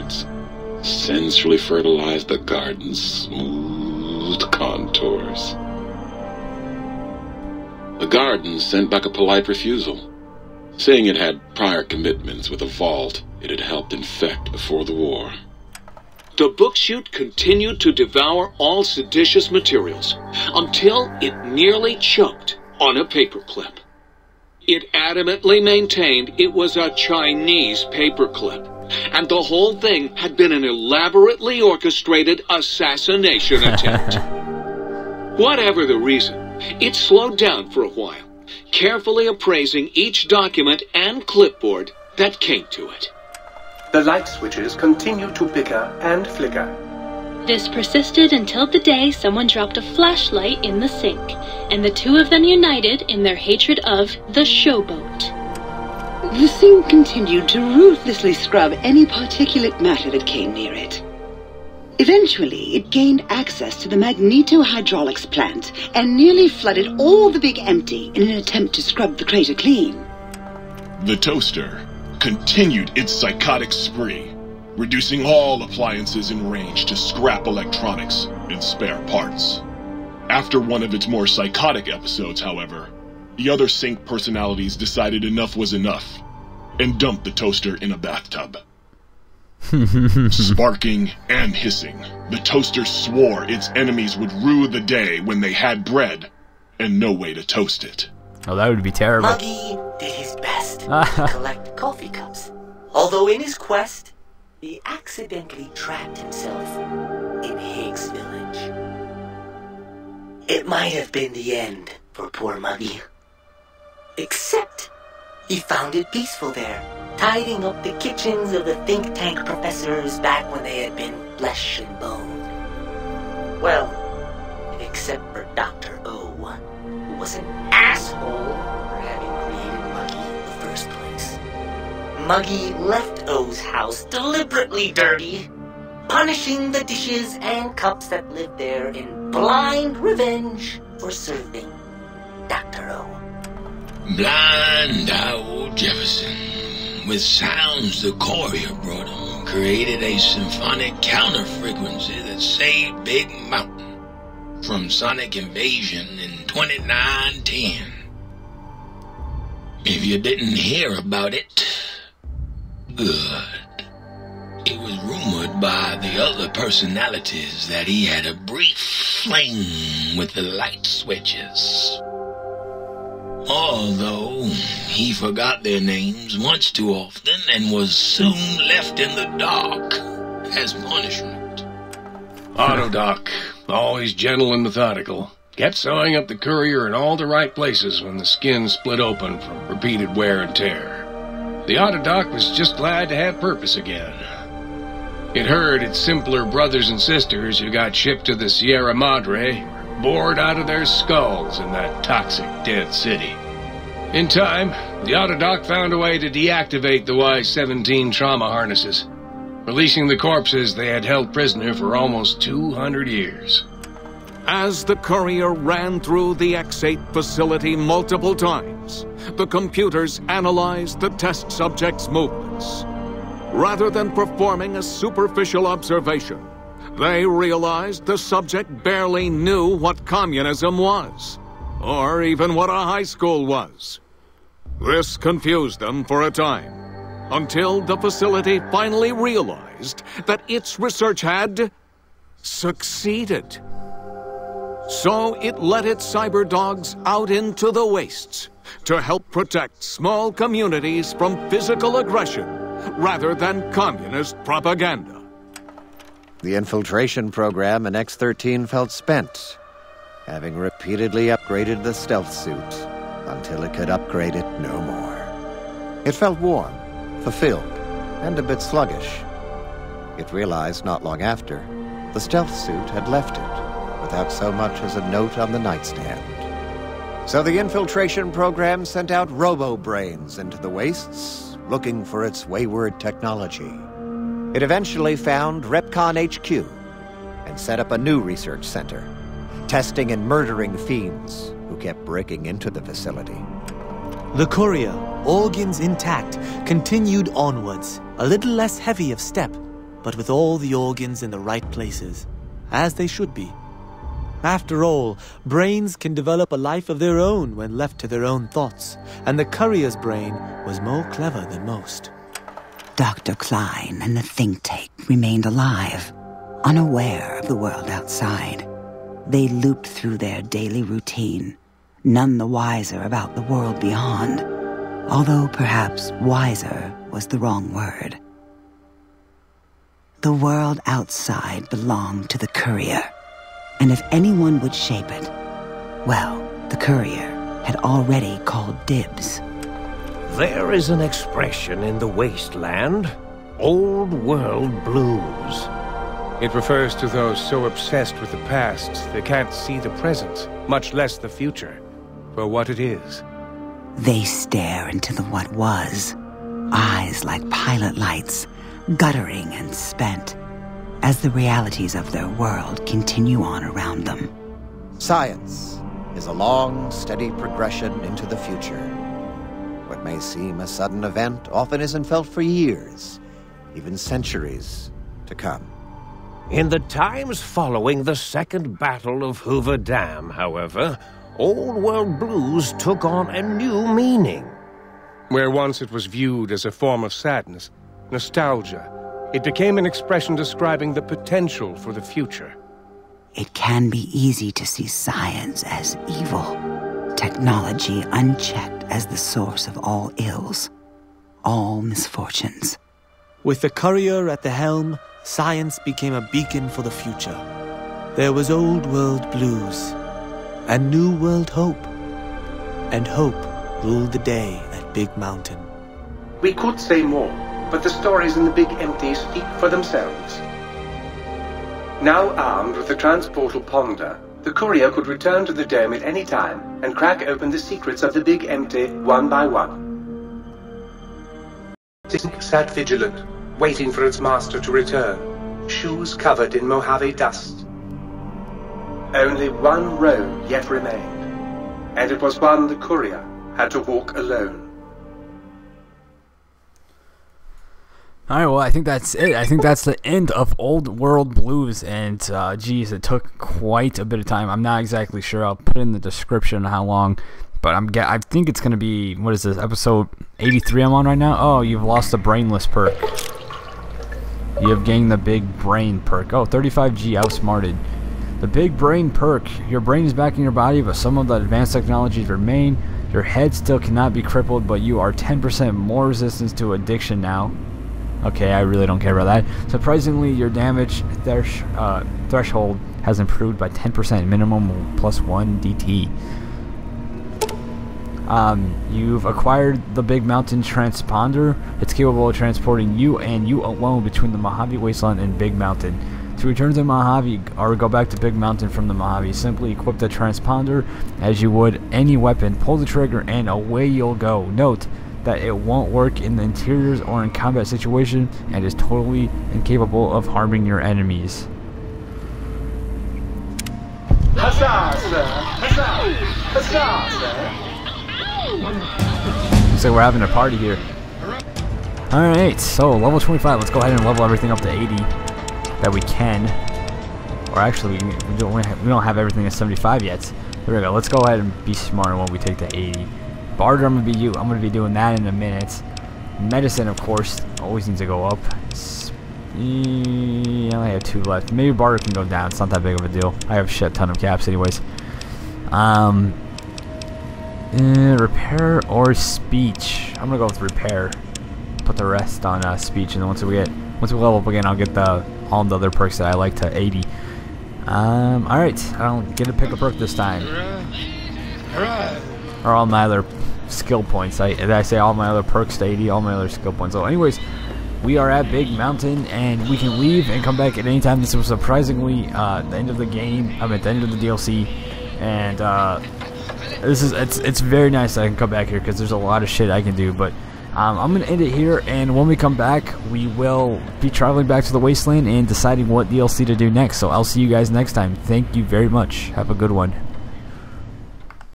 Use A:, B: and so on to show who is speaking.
A: words sensually fertilized the garden's smooth contours. The garden sent back a polite refusal, saying it had prior commitments with a vault it had helped infect before the war.
B: The book chute continued to devour all seditious materials until it nearly choked on a paperclip. It adamantly maintained it was a Chinese paperclip, and the whole thing had been an elaborately orchestrated assassination attempt. Whatever the reason, it slowed down for a while, carefully appraising each document and clipboard that came to it.
C: The light switches continued to bicker and flicker.
D: This persisted until the day someone dropped a flashlight in the sink, and the two of them united in their hatred of the showboat.
E: The sink continued to ruthlessly scrub any particulate matter that came near it. Eventually, it gained access to the magneto-hydraulics plant and nearly flooded all the big empty in an attempt to scrub the crater clean.
F: The toaster continued its psychotic spree, reducing all appliances in range to scrap electronics and spare parts. After one of its more psychotic episodes, however, the other sink personalities decided enough was enough and dumped the toaster in a bathtub. Sparking and hissing, the toaster swore its enemies would rue the day when they had bread and no way to toast it.
G: Oh, that would be terrible.
H: Muggy did his best to collect coffee cups, although in his quest, he accidentally trapped himself in Higgs Village. It might have been the end for poor Muggy. Except, he found it peaceful there, tidying up the kitchens of the think tank professors back when they had been flesh and bone. Well, except for Dr. O, who was an asshole for having created Muggy in the first place. Muggy left O's house deliberately dirty, punishing the dishes and cups that lived there in blind revenge for serving Dr. O.
I: Blind old Jefferson, with sounds the courier brought him, created a symphonic counter-frequency that saved Big Mountain from sonic invasion in 2910. If you didn't hear about it, good. It was rumored by the other personalities that he had a brief fling with the light switches. Although he forgot their names once too often and was soon left in the dark as punishment.
J: Autodoc, always gentle and methodical, kept sewing up the courier in all the right places when the skin split open from repeated wear and tear. The Autodoc was just glad to have purpose again. It heard its simpler brothers and sisters who got shipped to the Sierra Madre bored out of their skulls in that toxic, dead city. In time, the Autodoc found a way to deactivate the Y-17 trauma harnesses, releasing the corpses they had held prisoner for almost 200 years.
K: As the courier ran through the X-8 facility multiple times, the computers analyzed the test subject's movements. Rather than performing a superficial observation, they realized the subject barely knew what communism was, or even what a high school was. This confused them for a time, until the facility finally realized that its research had succeeded. So it let its cyber dogs out into the wastes to help protect small communities from physical aggression rather than communist propaganda.
L: The infiltration program in X-13 felt spent, having repeatedly upgraded the stealth suit until it could upgrade it no more. It felt warm, fulfilled, and a bit sluggish. It realized not long after the stealth suit had left it without so much as a note on the nightstand. So the infiltration program sent out robo-brains into the wastes, looking for its wayward technology. It eventually found Repcon HQ and set up a new research center, testing and murdering fiends who kept breaking into the facility.
M: The courier, organs intact, continued onwards, a little less heavy of step,
G: but with all the organs in the right places, as they should be. After all, brains can develop a life of their own when left to their own thoughts, and the courier's brain was more clever than most.
E: Dr. Klein and the think tank remained alive, unaware of the world outside. They looped through their daily routine, none the wiser about the world beyond, although perhaps wiser was the wrong word. The world outside belonged to the courier, and if anyone would shape it, well, the courier had already called dibs.
M: There is an expression in the wasteland, old world blues.
J: It refers to those so obsessed with the past they can't see the present, much less the future, for what it is.
E: They stare into the what was, eyes like pilot lights, guttering and spent, as the realities of their world continue on around them.
L: Science is a long, steady progression into the future. What may seem a sudden event often isn't felt for years, even centuries to come.
M: In the times following the Second Battle of Hoover Dam, however, old world blues took on a new meaning.
J: Where once it was viewed as a form of sadness, nostalgia, it became an expression describing the potential for the future.
E: It can be easy to see science as evil, technology unchecked as the source of all ills, all misfortunes.
G: With the courier at the helm, science became a beacon for the future. There was old world blues, and new world hope, and hope ruled the day at Big Mountain.
C: We could say more, but the stories in the Big Empty speak for themselves. Now armed with the transportal Ponder, the courier could return to the dome at any time and crack open the secrets of the Big Empty one by one.
N: Zink sat vigilant, waiting for its master to return, shoes covered in Mojave dust.
C: Only one road yet remained, and it was one the courier had to walk alone.
O: Alright, well, I think that's it. I think that's the end of Old World Blues, and geez, it took quite a bit of time. I'm not exactly sure. I'll put in the description how long, but I think it's going to be, what is this, episode 83 I'm on right now? Oh, you've lost the brainless perk. You have gained the big brain perk. Oh, 35G, outsmarted. The big brain perk. Your brain is back in your body, but some of the advanced technologies remain. Your head still cannot be crippled, but you are 10% more resistance to addiction now. Okay, I really don't care about that. Surprisingly, your damage threshold has improved by 10%, minimum +1 DT. You've acquired the Big Mountain Transponder. It's capable of transporting you and you alone between the Mojave Wasteland and Big Mountain. To return to Mojave or go back to Big Mountain from the Mojave, simply equip the transponder as you would any weapon, pull the trigger, and away you'll go. Note that it won't work in the interiors or in combat situation and is totally incapable of harming your enemies.
C: Huzzah, sir! Huzzah! Huzzah, sir!
O: Looks like we're having a party here. Alright, so level 25. Let's go ahead and level everything up to 80 that we can. Or actually, we don't have everything at 75 yet. There we go. Let's go ahead and be smart when we take to 80. Barter, I'm gonna be doing that in a minute. Medicine, of course, always needs to go up. I only have 2 left. Maybe barter can go down. It's not that big of a deal. I have a shit ton of caps, anyways. Repair or speech? I'm gonna go with repair. Put the rest on speech, and then once we level up again, I'll get all the other perks that I like to 80. All right. I don't get to pick a perk this time. Or all my other skill points. Did I say all my other perks to 80? All my other skill points. So anyways, we are at Big Mountain, and we can leave and come back at any time. This was surprisingly the end of the game. I mean, at the end of the DLC, and it's very nice that I can come back here because there's a lot of shit I can do. But I'm gonna end it here, and when we come back, we will be traveling back to the Wasteland and deciding what DLC to do next. So I'll see you guys next time. Thank you very much. Have a good one.